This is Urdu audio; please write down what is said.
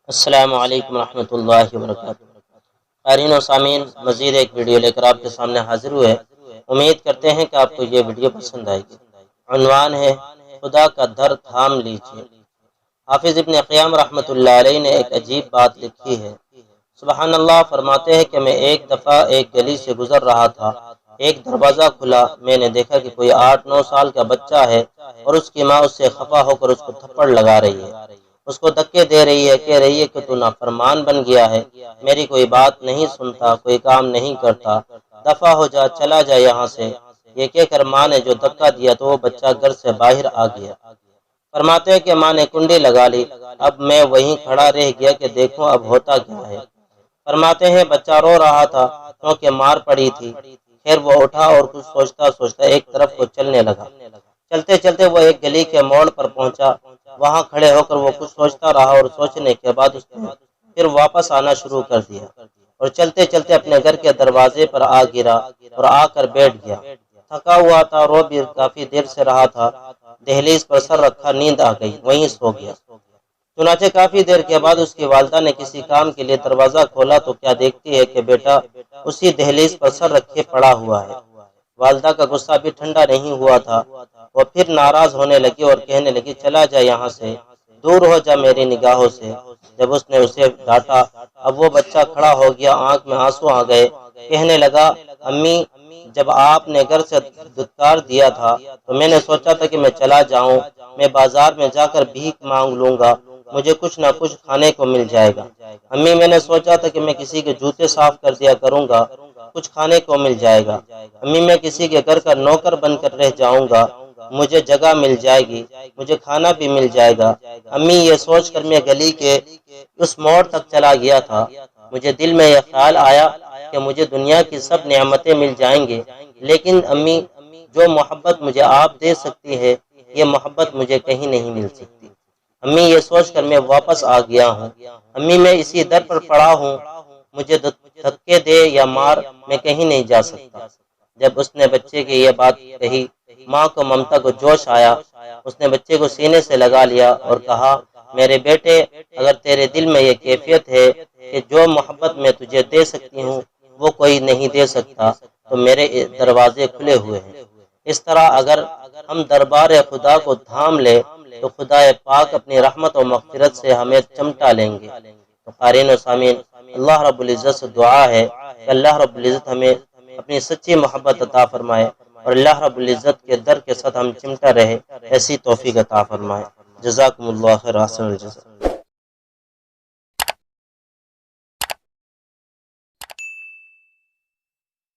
السلام علیکم ورحمۃ اللہ وبرکاتہ۔ قارئین و سامعین، مزید ایک ویڈیو لے کر آپ کے سامنے حاضر ہوئے۔ امید کرتے ہیں کہ آپ کو یہ ویڈیو پسند آئے گی۔ عنوان ہے خدا کا در تھام لیجئے۔ حافظ ابن قیام رحمۃ اللہ علیہ نے ایک عجیب بات لکھی ہے۔ سبحان اللہ، فرماتے ہیں کہ میں ایک دفعہ ایک گلی سے گزر رہا تھا، ایک دروازہ کھلا، میں نے دیکھا کہ کوئی 8-9 سال کا بچہ ہے اور اس کی ماں اس سے خفا ہو کر اس کو تھپڑ لگا رہی ہے، اس کو دھکے دے رہی ہے، کہہ رہی ہے کہ تو نافرمان بن گیا ہے، میری کوئی بات نہیں سنتا، کوئی کام نہیں کرتا، دفع ہو جا، چلا جا یہاں سے۔ یہ کہہ کر ماں نے جو دھکا دیا تو وہ بچہ گھر سے باہر آ گیا۔ فرماتے ہیں کہ ماں نے کنڈی لگا لی، اب میں وہیں کھڑا رہ گیا کہ دیکھوں اب ہوتا کیا ہے۔ فرماتے ہیں بچہ رو رہا تھا کیونکہ مار پڑی تھی۔ پھر وہ اٹھا اور کچھ سوچتا سوچتا ایک طرف کو چلنے لگا۔ چلتے چلتے وہ ایک گلی کے موڑ پر پہنچا، وہاں کھڑے ہو کر وہ کچھ سوچتا رہا اور سوچنے کے بعد اس نے پھر واپس آنا شروع کر دیا اور چلتے چلتے اپنے گھر کے دروازے پر آ گرا اور آ کر بیٹھ گیا۔ تھکا ہوا تھا، رو بھی کافی دیر سے رہا تھا، دہلیز پر سر رکھا، نیند آ گئی، وہیں سو گیا۔ چنانچہ کافی دیر کے بعد اس کی والدہ نے کسی کام کے لیے دروازہ کھولا تو کیا دیکھتی ہے کہ بیٹا اسی دہلیز پر سر رکھے پڑا ہوا ہے۔ والدہ کا غصہ بھی ٹھنڈا نہیں ہوا تھا، وہ پھر ناراض ہونے لگی اور کہنے لگی چلا جا یہاں سے، دور ہو جا میری نگاہوں سے۔ جب اس نے اسے ڈانٹا، اب وہ بچہ کھڑا ہو گیا، آنکھ میں آنسو آ گئے، کہنے لگا امی، جب آپ نے گھر سے دھتکار دیا تھا تو میں نے سوچا تھا کہ میں چلا جاؤں، میں بازار میں جا کر بھیک مانگ لوں گا، مجھے کچھ نہ کچھ کھانے کو مل جائے گا۔ امی، میں نے سوچا تھا کہ میں کسی کے جوتے صاف کر دیا کروں گا، کچھ کھانے کو مل جائے گا۔ امی، میں کسی کے گھر کا نوکر بن کر رہ جاؤں گا، مجھے جگہ مل جائے گی، مجھے کھانا بھی مل جائے گا۔ امی، یہ سوچ کر میں گلی کے اس موڑ تک چلا گیا تھا، مجھے دل میں یہ خیال آیا کہ مجھے دنیا کی سب نعمتیں مل جائیں گے، لیکن امی، جو محبت مجھے آپ دے سکتی ہے یہ محبت مجھے کہیں نہیں مل سکتی۔ امی، یہ سوچ کر میں واپس آ گیا ہوں۔ امی، میں اسی در پر پڑا ہوں، مجھے دھکے دے یا مار، میں کہیں نہیں جا سکتا۔ جب اس نے بچے کی یہ بات کہی، ماں کو ممتا کو جوش آیا، اس نے بچے کو سینے سے لگا لیا اور کہا میرے بیٹے، اگر تیرے دل میں یہ کیفیت ہے کہ جو محبت میں تجھے دے سکتی ہوں وہ کوئی نہیں دے سکتا تو میرے دروازے کھلے ہوئے ہیں۔ اس طرح اگر ہم دربار خدا کو تھام لے تو خدا پاک اپنی رحمت و مغفرت سے ہمیں چمٹا لیں گے۔ تو قارئین و سامعین، اللہ رب العزت سے دعا ہے کہ اللہ رب العزت ہمیں اپنی سچی محبت عطا فرمائے اور اللہ رب العزت کے در کے ساتھ ہم چمٹا رہے، ایسی توفیق عطا فرمائے۔ جزاکم اللہ خیر، احسن الجزا۔